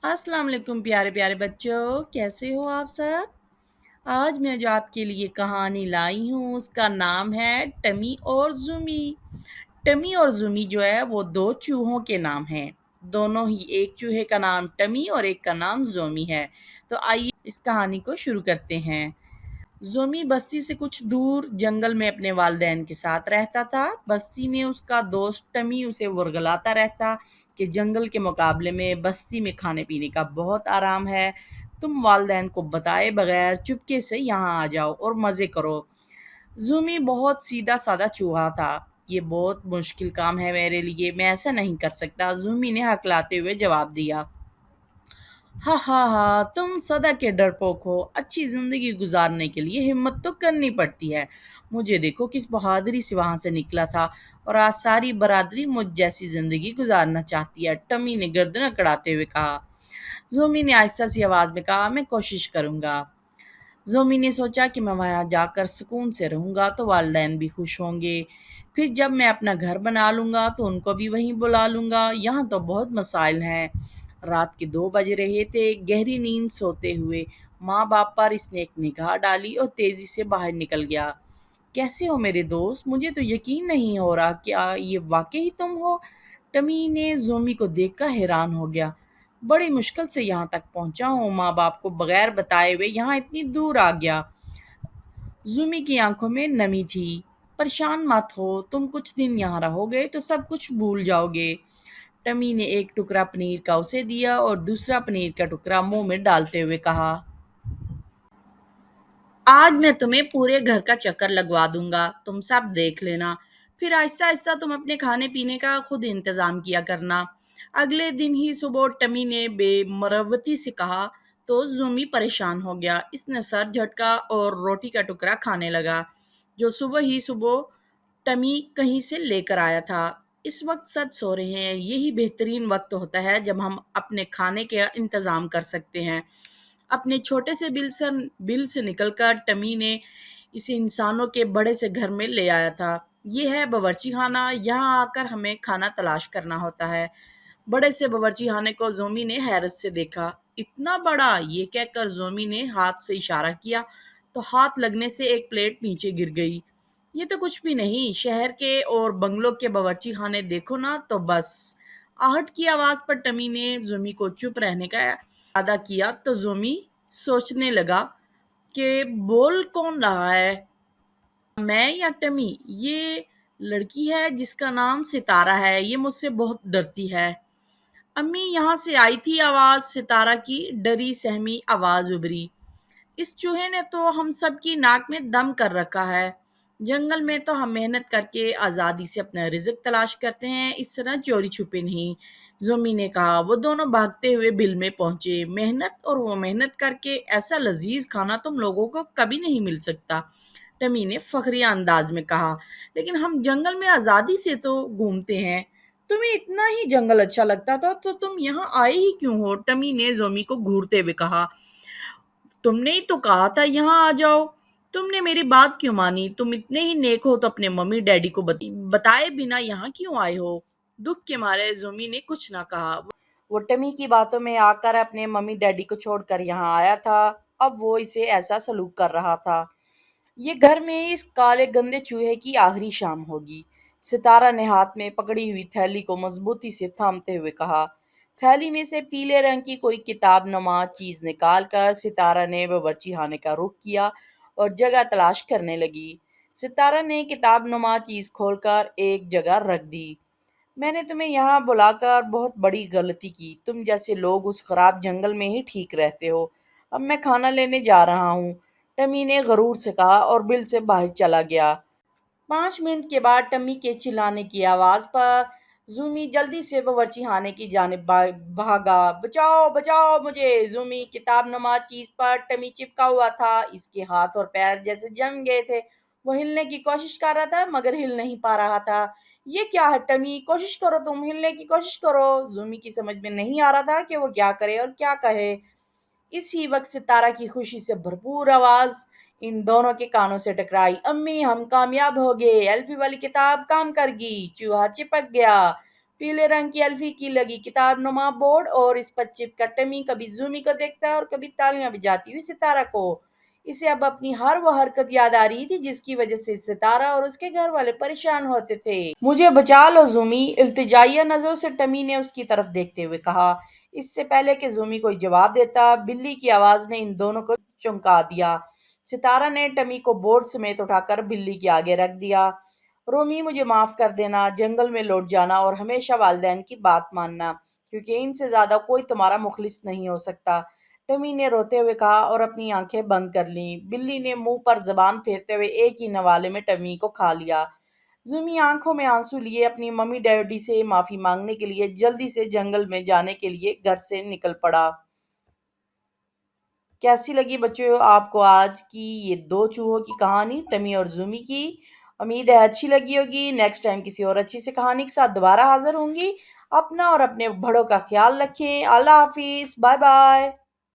अस्सलाम वालेकुम प्यारे प्यारे बच्चों, कैसे हो आप सब। आज मैं जो आपके लिए कहानी लाई हूँ उसका नाम है टमी और जुमी। टमी और जुमी जो है वो दो चूहों के नाम हैं। दोनों ही, एक चूहे का नाम टमी और एक का नाम जोमी है। तो आइए इस कहानी को शुरू करते हैं। जोमी बस्ती से कुछ दूर जंगल में अपने वालिदैन के साथ रहता था। बस्ती में उसका दोस्त टमी उसे वरगलाता रहता कि जंगल के मुकाबले में बस्ती में खाने पीने का बहुत आराम है। तुम वालिदैन को बताए बगैर चुपके से यहाँ आ जाओ और मज़े करो। जूमी बहुत सीधा साधा चूहा था। ये बहुत मुश्किल काम है मेरे लिए, मैं ऐसा नहीं कर सकता, जूमी ने हकलाते हुए जवाब दिया। हा हा हा, तुम सदा के डरपोक हो। अच्छी जिंदगी गुजारने के लिए हिम्मत तो करनी पड़ती है। मुझे देखो किस बहादुरी से वहां से निकला था, और आज सारी बरादरी मुझ जैसी जिंदगी गुजारना चाहती है, टमी ने गर्दन अकड़ाते हुए कहा। जोमी ने आहिस्ता सी आवाज में कहा, मैं कोशिश करूंगा। जोमी ने सोचा कि मैं वहां जाकर सुकून से रहूंगा तो वालिदैन भी खुश होंगे। फिर जब मैं अपना घर बना लूंगा तो उनको भी वहीं बुला लूंगा। यहाँ तो बहुत मसाइल हैं। रात के 2 बज रहे थे। गहरी नींद सोते हुए माँ बाप पर इसने एक निगाह डाली और तेजी से बाहर निकल गया। कैसे हो मेरे दोस्त, मुझे तो यकीन नहीं हो रहा, क्या ये वाकई तुम हो। टमी ने जोमी को देखकर हैरान हो गया। बड़ी मुश्किल से यहाँ तक पहुंचा हूँ, माँ बाप को बगैर बताए हुए यहाँ इतनी दूर आ गया। जुमी की आंखों में नमी थी। परेशान मत हो, तुम कुछ दिन यहाँ रहोगे तो सब कुछ भूल जाओगे। टमी ने एक टुकड़ा पनीर का उसे दिया और दूसरा पनीर का टुकड़ा मुंह में डालते हुए कहा, आज मैं तुम्हें पूरे घर का चक्कर लगवा दूंगा, तुम सब देख लेना। फिर आहिस्ता आहिस्ता तुम अपने खाने पीने का खुद इंतजाम किया करना। अगले दिन ही सुबह टमी ने बेमरवती से कहा तो जुमी परेशान हो गया। इसने सर झटका और रोटी का टुकड़ा खाने लगा जो सुबह ही सुबह टमी कहीं से लेकर आया था। इस वक्त सब सो रहे हैं, यही बेहतरीन वक्त होता है जब हम अपने खाने का इंतजाम कर सकते हैं। अपने छोटे से बिल से निकलकर टमी ने इसे इंसानों के बड़े से घर में ले आया था। ये है बावर्ची खाना, यहाँ आकर हमें खाना तलाश करना होता है। बड़े से बावर्ची खाने को जोमी ने हैरत से देखा। इतना बड़ा, ये कहकर जोमी ने हाथ से इशारा किया तो हाथ लगने से एक प्लेट नीचे गिर गई। ये तो कुछ भी नहीं, शहर के और बंगलों के बावर्ची खाने देखो ना तो बस। आहट की आवाज पर टमी ने जोमी को चुप रहने का अदा किया तो जोमी सोचने लगा कि बोल कौन रहा है, मैं या टमी। ये लड़की है जिसका नाम सितारा है, ये मुझसे बहुत डरती है। अम्मी यहाँ से आई थी, आवाज सितारा की डरी सहमी आवाज उभरी। इस चूहे ने तो हम सब की नाक में दम कर रखा है। जंगल में तो हम मेहनत करके आज़ादी से अपना रिज़्क तलाश करते हैं, इस तरह चोरी छुपे नहीं। जोमी ने कहा। वो दोनों भागते हुए बिल में पहुंचे। मेहनत, और वो मेहनत करके ऐसा लजीज खाना तुम लोगों को कभी नहीं मिल सकता, टमी ने फखरिया अंदाज में कहा। लेकिन हम जंगल में आज़ादी से तो घूमते हैं। तुम्हें इतना ही जंगल अच्छा लगता था तो तुम यहाँ आए ही क्यों हो, टमी ने जोमी को घूरते हुए कहा। तुमने ही तो कहा था यहाँ आ जाओ। तुमने मेरी बात क्यों मानी, तुम इतने ही नेक हो तो अपने मम्मी डैडी को बताए बिना यहाँ क्यों आए हो। दुख के मारे जोमी ने कुछ ना कहा। वो टमी की बातों में आकर अपने मम्मी डैडी को छोड़कर यहाँ आया था। अब वो इसे ऐसा सलूक कर रहा था। ये घर में इस काले गंदे चूहे की आखिरी शाम होगी, सितारा ने हाथ में पकड़ी हुई थैली को मजबूती से थामते हुए कहा। थैली में से पीले रंग की कोई किताब नुमा चीज निकाल कर सितारा ने बावर्ची खाने का रुख किया और जगह तलाश करने लगी। सितारा ने किताब नुमा चीज खोलकर एक जगह रख दी। मैंने तुम्हें यहाँ बुलाकर बहुत बड़ी गलती की, तुम जैसे लोग उस खराब जंगल में ही ठीक रहते हो। अब मैं खाना लेने जा रहा हूँ, टमी ने गरूर से कहा और बिल से बाहर चला गया। 5 मिनट के बाद टमी के चिल्लाने की आवाज पर जूमी जल्दी से बावर्ची खाने की जानिब भागा। बचाओ बचाओ मुझे, जूमी किताब नुमा चीज पर टमी चिपका हुआ था। इसके हाथ और पैर जैसे जम गए थे। वो हिलने की कोशिश कर रहा था मगर हिल नहीं पा रहा था। ये क्या है टमी, कोशिश करो, तुम हिलने की कोशिश करो। जूमी की समझ में नहीं आ रहा था कि वो क्या करे और क्या कहे। इसी वक्त सितारा की खुशी से भरपूर आवाज इन दोनों के कानों से टकराई। अम्मी, हम कामयाब हो गए, एल्फी वाली किताब काम कर गई, चूहा चिपक गया। पीले रंग की हल्की लगी किताब नुमा बोर्ड और इस पर चिपका टमी कभी जूमी को देखता है और कभी तालियां बजाती हुई सितारा को। इसे अब अपनी हर वो हरकत याद आ रही थी जिसकी वजह से सितारा और उसके घर वाले परेशान होते थे। मुझे बचा लो जूमी, इल्तिजाइया नजरों से टमी ने उसकी तरफ देखते हुए कहा। इससे पहले कि जूमी कोई जवाब देता, बिल्ली की आवाज ने इन दोनों को चौंका दिया। सितारा ने टमी को बोर्ड समेत उठाकर बिल्ली के आगे रख दिया। रोमी, मुझे माफ कर देना, जंगल में लौट जाना और हमेशा वालिदैन की बात मानना, क्योंकि इनसे ज्यादा कोई तुम्हारा मुखलिस नहीं हो सकता। टमी ने रोते हुए कहा और अपनी आंखें बंद कर लीं। बिल्ली ने मुंह पर जबान फेरते हुए एक ही नवाले में टमी को खा लिया। जूमी आंखों में आंसू लिए अपनी मम्मी डैडी से माफी मांगने के लिए जल्दी से जंगल में जाने के लिए घर से निकल पड़ा। कैसी लगी बच्चों आपको आज की ये दो चूहों की कहानी, टमी और जूमी की? उम्मीद है अच्छी लगी होगी। नेक्स्ट टाइम किसी और अच्छी सी कहानी के साथ दोबारा हाजिर होंगी। अपना और अपने बड़ों का ख्याल रखें। अल्लाह हाफिज, बाय बाय।